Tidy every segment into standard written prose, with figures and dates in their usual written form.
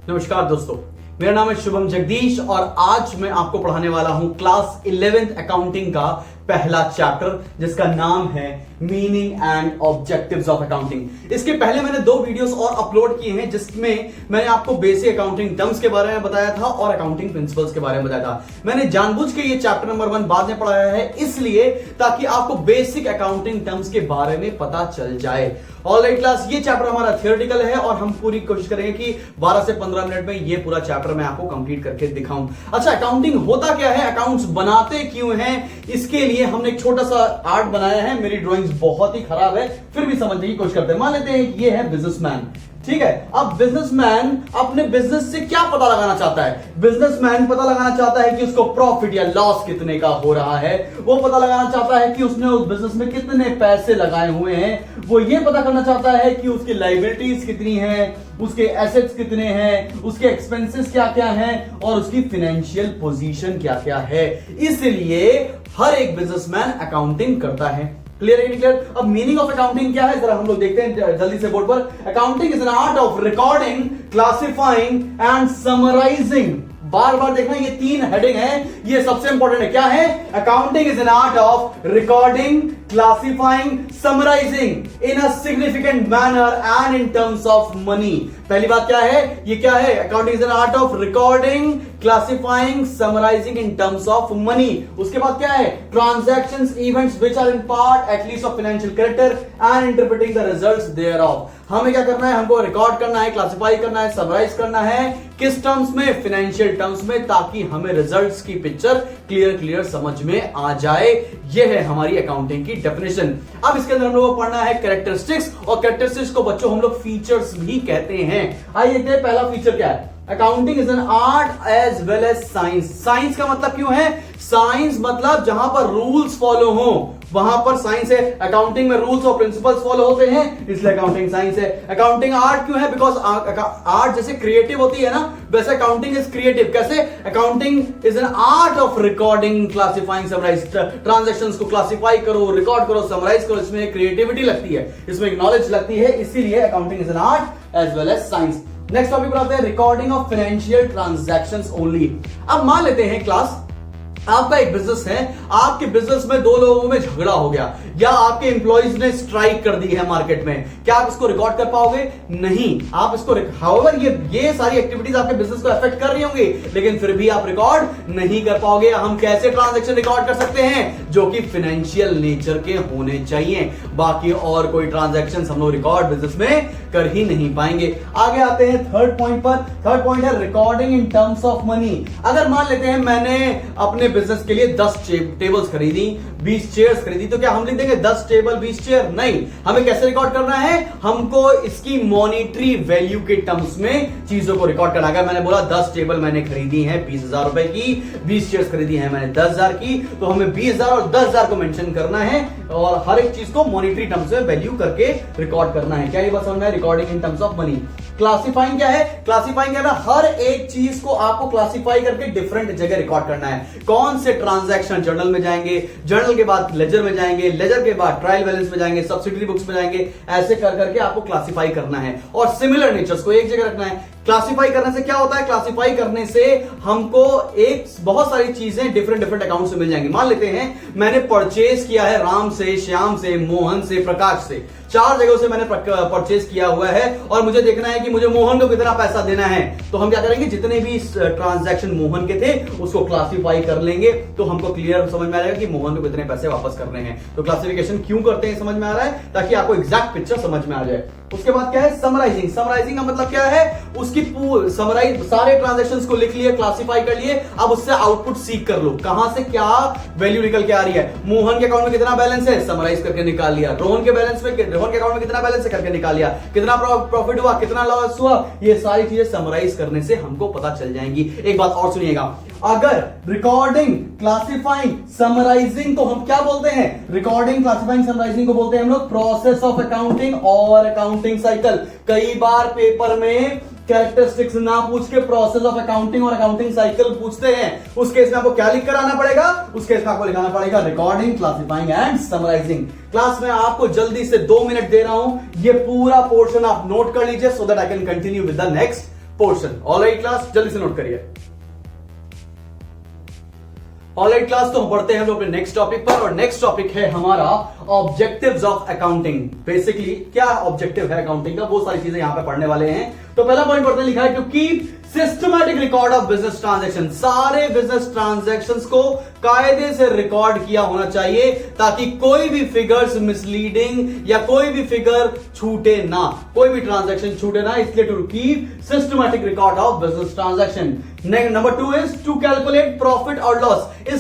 नमस्कार दोस्तों, मेरा नाम है शुभम जगदीश और आज मैं आपको पढ़ाने वाला हूं क्लास 11th अकाउंटिंग का पहला चैप्टर जिसका नाम है meaning and objectives of accounting. इसके पहले मैंने 2 वीडियोस और अपलोड किए हैं जिसमें मैंने आपको बेसिक अकाउंटिंग टर्म्स के बारे में बताया था और अकाउंटिंग प्रिंसिपल्स के बारे में बताया था। मैंने जानबूझ के ये चैप्टर नंबर 1 बाद में पढ़ाया है इसलिए ताकि आपको बेसिक अकाउंटिंग टर्म्स के बारे में पता चल जाए। ऑलराइट क्लास, ये चैप्टर हमारा थियोरेटिकल है और हम पूरी कोशिश करेंगे कि 12 से 15 मिनट में ये पूरा चैप्टर मैं आपको कंप्लीट करके दिखाऊं। अच्छा, अकाउंटिंग होता क्या है, अकाउंट्स बनाते क्यों हैं, इसके लिए हमने एक छोटा सा आर्ट बनाया है। मेरी ड्राइंग्स बहुत ही खराब है, फिर भी समझने की कोशिश करते हैं। मान लेते हैं ये है बिजनेसमैन, ठीक है। अब बिजनेसमैन अपने बिजनेस से क्या पता लगाना चाहता है? बिजनेसमैन पता लगाना चाहता है कि उसको प्रॉफिट या लॉस कितने का हो रहा है, वो पता लगाना चाहता है कि उसने उस बिजनेस में कितने पैसे लगाए हुए हैं, वो ये पता करना चाहता है कि उसकी लायबिलिटीज कितनी है, उसके एसेट्स कितने हैं, उसके एक्सपेंसेस क्या क्या हैं और उसकी फाइनेंशियल पोजीशन क्या क्या है। इसलिए हर एक बिजनेसमैन अकाउंटिंग करता है। क्लियर है? क्लियर? अब मीनिंग ऑफ अकाउंटिंग क्या है जरा हम लोग देखते हैं जल्दी से बोर्ड पर। Accounting is an art of recording, classifying and summarising. बार बार देखना, ये 3 हेडिंग है, ये सबसे इंपॉर्टेंट है। क्या है? Accounting is an art of recording, classifying, summarising in a significant manner and in terms of money. पहली बात क्या है? ये क्या है? Accounting is an art of recording, classifying, summarising in terms of money. उसके बाद क्या है? Transactions, events which are in part at least of financial character and interpreting the results thereof. हमें क्या करना है? हमको रिकॉर्ड करना है, क्लासिफाई करना है, समराइज करना है। किस टर्म्स में? फाइनेंशियल टर्म्स में, ताकि हमें रिजल्ट्स की पिक्चर क्लियर समझ में आ जाए। यह है हमारी अकाउंटिंग की डेफिनेशन। अब इसके अंदर हम लोगों को पढ़ना है कैरेक्टरिस्टिक्स, और कैरेक्टरिस्टिक्स को बच्चों हम लोग फीचर्स भी कहते हैं। आइए देखते हैं पहला फीचर क्या है। Accounting is an art as well as science. Science का मतलब क्यों है? साइंस मतलब जहां पर रूल्स फॉलो हो वहां पर साइंस है। अकाउंटिंग में रूल्स और प्रिंसिपल्स फॉलो होते हैं, इसलिए अकाउंटिंग साइंस है। अकाउंटिंग आर्ट क्यों है? बिकॉज आर्ट जैसे क्रिएटिव होती है ना, वैसे अकाउंटिंग इज क्रिएटिव। कैसे? Accounting is an art of recording, classifying, summarise. Transactions को क्लासिफाई करो, रिकॉर्ड करो, समराइज करो, इसमें क्रिएटिविटी लगती है, इसमें एक नॉलेज लगती है, इसीलिए accounting is an art as well as science. Next topic पर आते हैं, recording of financial transactions only. अब मान लेते हैं क्लास, आपका एक बिजनेस है, आपके बिजनेस में 2 लोगों में झगड़ा हो गया या आपके एम्प्लॉइज ने स्ट्राइक कर दी है मार्केट में। क्या आप इसको रिकॉर्ड कर पाओगे? नहीं, आप इसको हाउएवर ये सारी एक्टिविटीज आपके बिजनेस को अफेक्ट कर रही होंगी, लेकिन फिर भी आप रिकॉर्ड नहीं कर पाओगे। हम कैसे ट्रांजैक्शन रिकॉर्ड कर सकते हैं? जो कि फाइनेंशियल नेचर के होने चाहिए। बाकी और कोई ट्रांजैक्शन हम लोग रिकॉर्ड बिजनेस में कर ही नहीं पाएंगे। आगे आते हैं थर्ड पॉइंट पर। थर्ड पॉइंट है recording in terms of money. अगर मान लेते हैं मैंने अपने बिजनेस के लिए 10 टेबल्स खरीदी, 20 चेयर्स खरीदी, तो क्या हम लिख देंगे 10 टेबल 20 चेयर? नहीं, हमें कैसे रिकॉर्ड करना है? हमको इसकी मॉनिटरी वैल्यू के टर्म्स में चीजों को रिकॉर्ड करना। अगर मैंने बोला 10 टेबल मैंने खरीदी है 20,000 रुपए की, 20 चेयर्स खरीदी है मैंने 10,000 की, तो हमें 20,000 और 10,000 को मेंशन करना है और हर एक चीज को मॉनिटरी टर्म्स में वैल्यू करके रिकॉर्ड करना है। क्या ये बात समझ में? Recording in terms of money. Classifying क्या है? क्लासिफाइंग क्या है? हर एक चीज को आपको क्लासिफाई करके डिफरेंट जगह रिकॉर्ड करना है। कौन से ट्रांजैक्शन जर्नल में जाएंगे, जर्नल के बाद लेजर में जाएंगे, लेजर के बाद ट्रायल बैलेंस में जाएंगे, सब्सिडरी बुक्स में जाएंगे, ऐसे कर करके आपको क्लासिफाई करना है और सिमिलर नेचर्स को एक जगह रखना है। क्लासिफाई करने से क्या होता है? क्लासिफाई करने से हमको एक बहुत सारी चीजें डिफरेंट अकाउंट से मिल जाएंगी। मान लेते हैं मैंने परचेज किया है राम से, श्याम से, मोहन से, प्रकाश से, 4 जगहों से मैंने परचेज किया हुआ है और मुझे देखना है कि मुझे मोहन को कितना पैसा देना है। तो हम क्या करेंगे? जितने भी ट्रांजैक्शन मोहन के थे उसको क्लासिफाई कर लेंगे, तो हमको क्लियर समझ में आ जाएगा कि मोहन को कितने पैसे वापस करने हैं। तो क्लासिफिकेशन क्यों करते हैं समझ में आ रहा है, ताकि आपको एग्जैक्ट पिक्चर समझ में आ जाए। उसके बाद क्या है? समराइजिंग। समराइजिंग का मतलब क्या है? उसकी समराइज सारे ट्रांजैक्शंस को लिख लिए, क्लासिफाई कर लिए, अब उससे आउटपुट सीख कर लो, कहां से क्या वैल्यू निकल के आ रही है। मोहन के अकाउंट में कितना बैलेंस है, समराइज करके निकाल लिया। रोहन के अकाउंट में कितना बैलेंस है करके निकाल लिया। कितना प्रॉफिट हुआ, कितना लॉस हुआ, ये सारी चीजें समराइज करने से हमको पता चल जाएंगी। एक बात और सुनिएगा, अगर रिकॉर्डिंग, क्लासिफाइंग, समराइजिंग को हम क्या बोलते हैं? रिकॉर्डिंग, क्लासिफाइंग, समराइजिंग को बोलते हैं हम लोग प्रोसेस ऑफ अकाउंटिंग और अकाउंटिंग साइकिल। कई बार पेपर में कैरेक्टरिस्टिक्स ना पूछ के प्रोसेस ऑफ अकाउंटिंग और अकाउंटिंग साइकिल पूछते हैं। उस केस में आपको क्या लिख कर आना पड़ेगा? उस केस में आपको लिखाना पड़ेगा recording, classifying and summarising. Class में आपको जल्दी से 2 मिनट दे रहा हूं, ये पूरा पोर्शन आप नोट कर लीजिए so that I can continue with the next portion. Alright class, जल्दी से नोट करिए। ऑलराइट क्लास, तो हम बढ़ते हैं अपने नेक्स्ट टॉपिक पर, और नेक्स्ट टॉपिक है हमारा ऑब्जेक्टिव्स ऑफ अकाउंटिंग। बेसिकली क्या ऑब्जेक्टिव है अकाउंटिंग का, वो सारी चीजें यहां पे पढ़ने वाले हैं। तो पहला पॉइंट पढ़ते लिखा है to keep systematic record of business transaction. सारे बिजनेस ट्रांजैक्शंस को कायदे से रिकॉर्ड किया होना चाहिए ताकि कोई भी फिगर्स मिसलीडिंग या कोई भी फिगर छूटे ना, कोई भी ट्रांजैक्शन छूटे ना, इसलिए to keep systematic record of business transaction. Number 2 is to calculate profit और लॉस।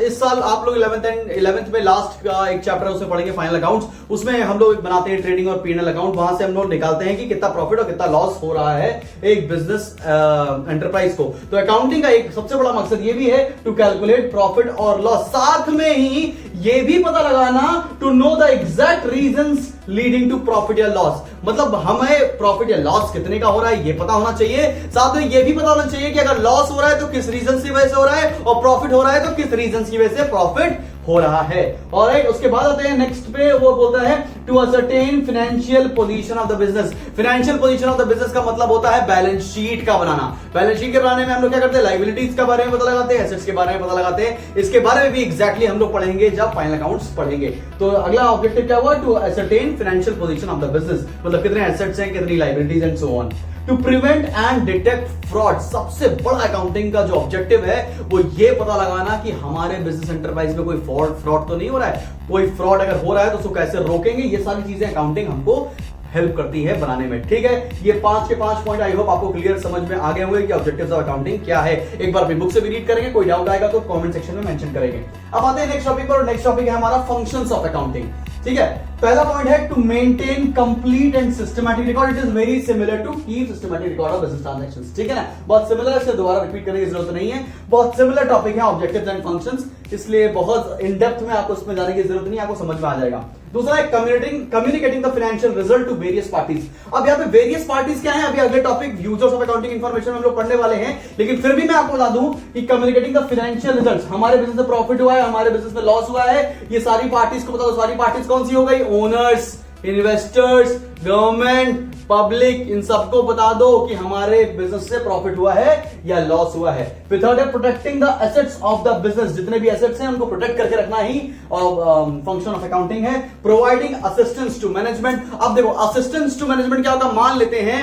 इस साल आप लोग 11th में लास्ट का एक चैप्टर उसमें पढ़ेंगे फाइनल अकाउंट्स, उसमें हम लोग बनाते हैं ट्रेडिंग और पीएनएल अकाउंट। वहां से हम लोग निकालते हैं कि कितना प्रॉफिट और कितना लॉस हो रहा है एक बिजनेस एंटरप्राइज को। तो अकाउंटिंग का एक सबसे बड़ा मकसद ये भी है टू कैलकुलेट प्रॉफिट और लॉस, साथ में ही ये भी पता लगाना to know the exact reasons leading to profit या लॉस। मतलब हमें प्रॉफिट या लॉस कितने का हो रहा है ये पता होना चाहिए, साथ में ये भी पता होना चाहिए कि अगर लॉस हो रहा है तो किस रीजन की वजह से हो रहा है, और प्रॉफिट हो रहा है तो किस रीजन की वजह से प्रॉफिट हो रहा है। ऑलराइट, उसके बाद आते हैं नेक्स्ट पे, वो बोलता है to ascertain financial position of the business. Financial position of the business का मतलब होता है बैलेंस शीट का बनाना। बैलेंस शीट के बनाने में हम लोग क्या करते हैं, लायबिलिटीज के बारे में पता लगाते हैं, एसेट्स के बारे में पता लगाते हैं। इसके बारे में भी एग्जैक्टली हम लोग पढ़ेंगे जब फाइनल अकाउंट्स पढ़ेंगे। तो अगला ऑब्जेक्टिव क्या हुआ, to ascertain financial position of the business, मतलब कितने एसेट्स हैं, कितनी liabilities and so on. To prevent and detect fraud. सबसे बड़ा अकाउंटिंग का जो ऑब्जेक्टिव है वो ये पता लगाना कि हमारे बिजनेस एंटरप्राइज में कोई फ्रॉड तो नहीं हो रहा है, कोई फ्रॉड अगर हो रहा है तो उसको कैसे रोकेंगे। ये सारी चीजें अकाउंटिंग हमको हेल्प करती है बनाने में। ठीक है, ये 5 के 5 पॉइंट आई होप आपको क्लियर समझ में आ गए होंगे कि ऑब्जेक्टिव्स ऑफ अकाउंटिंग क्या है। एक बार अपनी बुक से भी रीड करेंगे, कोई डाउट आएगा तो कमेंट सेक्शन में मेंशन करेंगे। अब आते हैं नेक्स्ट टॉपिक पर, और नेक्स्ट टॉपिक है हमारा फंक्शंस ऑफ अकाउंटिंग। ठीक है, पहला पॉइंट है to maintain complete and systematic record. It is very similar to keep systematic record of business transactions. ठीक है ना, बहुत सिमिलर, इससे दोबारा रिपीट करने की जरूरत नहीं है, बहुत सिमिलर टॉपिक है ऑब्जेक्टिव्स एंड फंक्शंस, इसलिए बहुत इन डेप्थ में आपको इसमें जाने की जरूरत नहीं, आपको समझ में आ जाएगा। दूसरा है communicating the financial result to various parties. अब यहाँ पे वेरियस पार्टीज क्या है, अभी अगले topic users of accounting information हम लोग पढ़ने वाले हैं, लेकिन फिर भी मैं आपको बता दूं कि कम्युनिकेटिंग द फाइनेंशियल रिजल्ट्स, हमारे बिजनेस में प्रॉफिट हुआ है, हमारे बिजनेस में लॉस हुआ है, ये सारी पार्टीज को बता दो। सारी पार्टीज कौन सी हो गई, ओनर्स, इन्वेस्टर्स, गवर्नमेंट, पब्लिक, इन सबको बता दो कि हमारे बिजनेस से प्रॉफिट हुआ है या लॉस हुआ है। फिर थर्ड है protecting the assets of the business. जितने भी एसेट्स हैं उनको प्रोटेक्ट करके रखना ही फंक्शन ऑफ अकाउंटिंग है। Providing assistance to management. अब देखो असिस्टेंस टू मैनेजमेंट क्या होता है, मान लेते हैं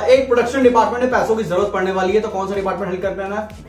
एक प्रोडक्शन डिपार्टमेंट में पैसों की जरूरत पड़ने वाली है, तो कौन सा डिपार्टमेंट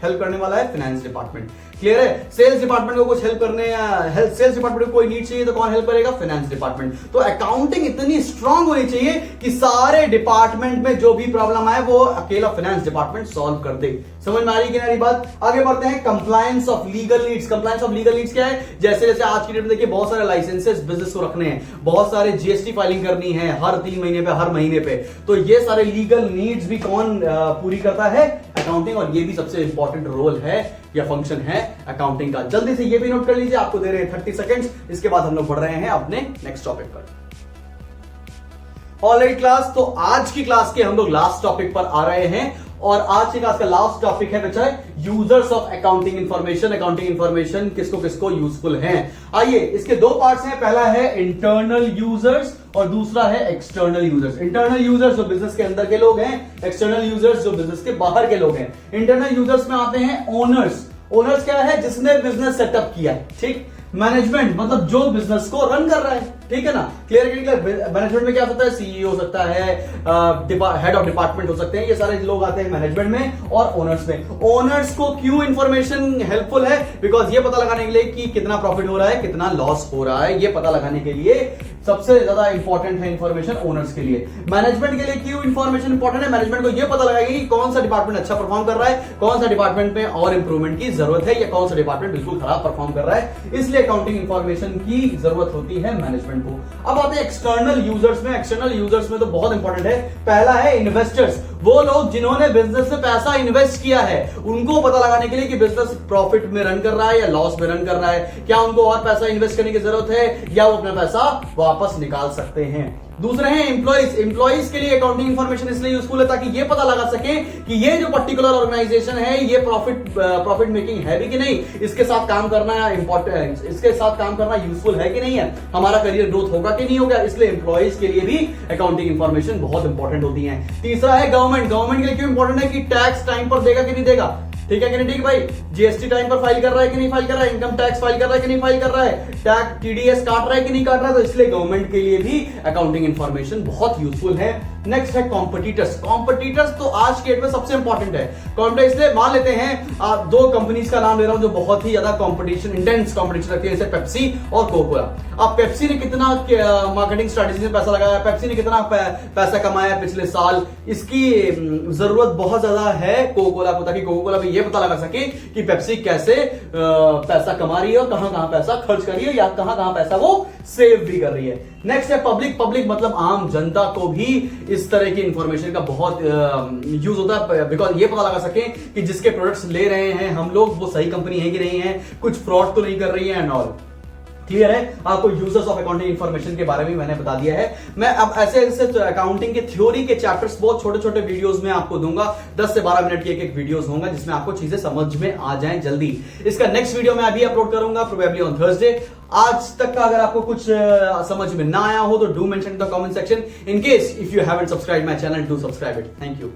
हेल्प करने वाला है, फाइनेंस डिपार्टमेंट। क्लियर है, सेल्स डिपार्टमेंट को कुछ हेल्प करने या सेल्स डिपार्टमेंट को कोई नीड चाहिए तो कौन हेल्प करेगा, फाइनेंस डिपार्टमेंट। तो अकाउंटिंग इतनी स्ट्रांग होनी चाहिए कि सारे डिपार्टमेंट में जो भी प्रॉब्लम आए वो अकेला फाइनेंस डिपार्टमेंट सॉल्व कर दे। समझ में आ रही कि नहीं बात। आगे बढ़ते हैं, compliance of legal needs. Compliance of legal needs क्या है, जैसे जैसे आज की डेट में देखिए बहुत सारे लाइसेंसेस बिजनेस को रखने हैं, बहुत सारे जीएसटी फाइलिंग करनी है हर 3 महीने पे, हर महीने पे, तो ये सारे लीगल नीड्स भी कौन पूरी करता है, अकाउंटिंग। और ये भी सबसे इंपॉर्टेंट रोल है या फंक्शन है अकाउंटिंग का। जल्दी से ये भी नोट कर लीजिए, आपको दे रहे हैं 30 सेकंड्स, इसके बाद हम लोग बढ़ रहे हैं अपने नेक्स्ट टॉपिक पर। ऑलराइट क्लास, तो आज की क्लास के हम लोग लास्ट टॉपिक पर आ रहे हैं, और आज की क्लास का लास्ट टॉपिक है बच्चा users of accounting information. Accounting information किसको किसको यूजफुल है। आइए, इसके 2 पार्ट्स हैं, पहला है इंटरनल यूजर्स और दूसरा है एक्सटर्नल यूजर्स। इंटरनल यूजर्स जो बिजनेस के अंदर के लोग हैं, एक्सटर्नल यूजर्स जो बिजनेस के बाहर के लोग हैं। इंटरनल यूजर्स में आते हैं ओनर्स। ओनर्स क्या है, जिसने बिजनेस सेटअप किया, ठीक। मैनेजमेंट मतलब जो बिजनेस को रन कर रहा है, ठीक है ना, क्लियर। मैनेजमेंट में क्या होता है, सीईओ हो सकता है, हेड ऑफ डिपार्टमेंट हो सकते हैं, ये सारे लोग आते हैं मैनेजमेंट में और ओनर्स में। ओनर्स को क्यों इंफॉर्मेशन हेल्पफुल है, बिकॉज ये पता लगाने के लिए कि कितना प्रॉफिट हो रहा है, कितना लॉस हो रहा है, ये पता लगाने के लिए सबसे ज्यादा इंपॉर्टेंट है इंफॉर्मेशन ओनर्स के लिए। मैनेजमेंट के लिए क्यों इंफॉर्मेशन इंपॉर्टेंट है, मैनेजमेंट को ये पता लगाएगी कि कौन सा डिपार्टमेंट अच्छा परफॉर्म कर रहा है, कौन सा डिपार्टमेंट में और इंप्रूवमेंट की जरूरत है, या कौन सा डिपार्टमेंट बिल्कुल खराब परफॉर्म कर रहा है, इसलिए अकाउंटिंग इंफॉर्मेशन की जरूरत होती है मैनेजमेंट को। अब आते हैं एक्सटर्नल यूजर्स में। एक्सटर्नल यूजर्स में तो बहुत इंपॉर्टेंट है, पहला है इन्वेस्टर्स। वो लोग जिन्होंने बिजनेस में पैसा इन्वेस्ट किया है, उनको पता लगाने के लिए कि बिजनेस प्रॉफिट में रन कर रहा है या लॉस में रन कर रहा है, क्या उनको और पैसा इन्वेस्ट करने की जरूरत है या वो अपना पैसा वापस निकाल सकते हैं। दूसरे हैं एम्प्लॉइज के लिए अकाउंटिंग इंफॉर्मेशन इसलिए यूजफुल है ताकि ये पता लगा सके कि ये जो पर्टिकुलर ऑर्गेनाइजेशन है ये प्रॉफिट मेकिंग है भी कि नहीं, इसके साथ काम करना इंपॉर्टेंट, इसके साथ काम करना यूजफुल है कि नहीं है, हमारा करियर ग्रोथ होगा कि नहीं होगा, इसलिए एम्प्लॉइज के लिए भी अकाउंटिंग इंफॉर्मेशन बहुत इंपॉर्टेंट होती है। तीसरा है गवर्नमेंट के लिए क्यों इंपॉर्टेंट है कि टैक्स टाइम पर देगा कि नहीं देगा, ठीक है कि नहीं, ठीक है भाई, जीएसटी टाइम पर फाइल कर रहा है कि नहीं फाइल कर रहा है, इनकम टैक्स फाइल कर रहा है कि नहीं फाइल कर रहा है, टैक्स टीडीएस काट रहा है कि नहीं काट रहा है, तो इसलिए गवर्नमेंट के लिए भी अकाउंटिंग इंफॉर्मेशन बहुत यूजफुल है। नेक्स्ट है कॉम्पिटिटर्स तो आज के डेट में सबसे इंपॉर्टेंट है। कॉम्पिटिटर इसलिए मान लेते हैं दो कंपनीज का नाम ले रहा हूं जो बहुत ही ज्यादा कंपटीशन, इंटेंस कंपटीशन रखती है, जैसे पेप्सी और कोकोला। अब पेप्सी ने कितना मार्केटिंग स्ट्रेटेजी में पैसा लगाया, पेप्सी ने कितना पैसा कमाया पिछले साल, इसकी जरूरत बहुत ज्यादा है कोकोला को, ताकि कोकोला भी ये पता लगा सके कि पेप्सी कैसे पैसा कमा रही है और कहां पैसा खर्च कर रही है या कहां पैसा वो सेव भी कर रही है। नेक्स्ट है पब्लिक मतलब आम जनता को भी इस तरह की इंफॉर्मेशन का बहुत यूज होता है, बिकॉज ये पता लगा सके कि जिसके प्रोडक्ट्स ले रहे हैं हम लोग वो सही कंपनी है कि नहीं है, कुछ फ्रॉड तो नहीं कर रही है एंड ऑल। क्लियर है, आपको यूजर्स ऑफ अकाउंटिंग इंफॉर्मेशन के बारे में मैंने बता दिया है। मैं अब ऐसे अकाउंटिंग के थ्योरी के चैप्टर्स बहुत छोटे छोटे वीडियोस में आपको दूंगा, 10 से 12 मिनट के एक वीडियोस होंगे जिसमें आपको चीजें समझ में आ जाएं जल्दी। इसका नेक्स्ट वीडियो मैं अभी अपलोड करूंगा प्रोबेबली ऑन थर्सडे। आज तक का अगर आपको कुछ समझ में ना आया हो तो do mention in the comment section. In case if you haven't subscribe my channel, do subscribe it. Thank you.